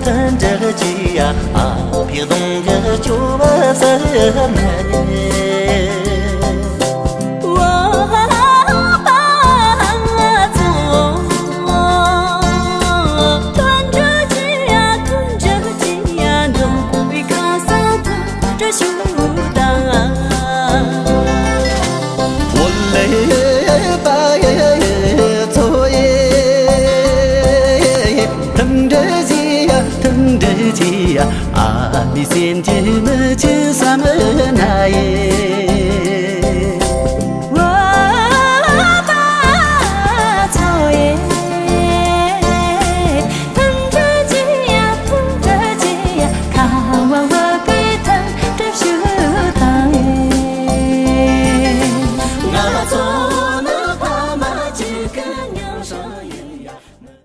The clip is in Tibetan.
tendergia a piedonga chuva sarne a mi sen je me che sa me na ye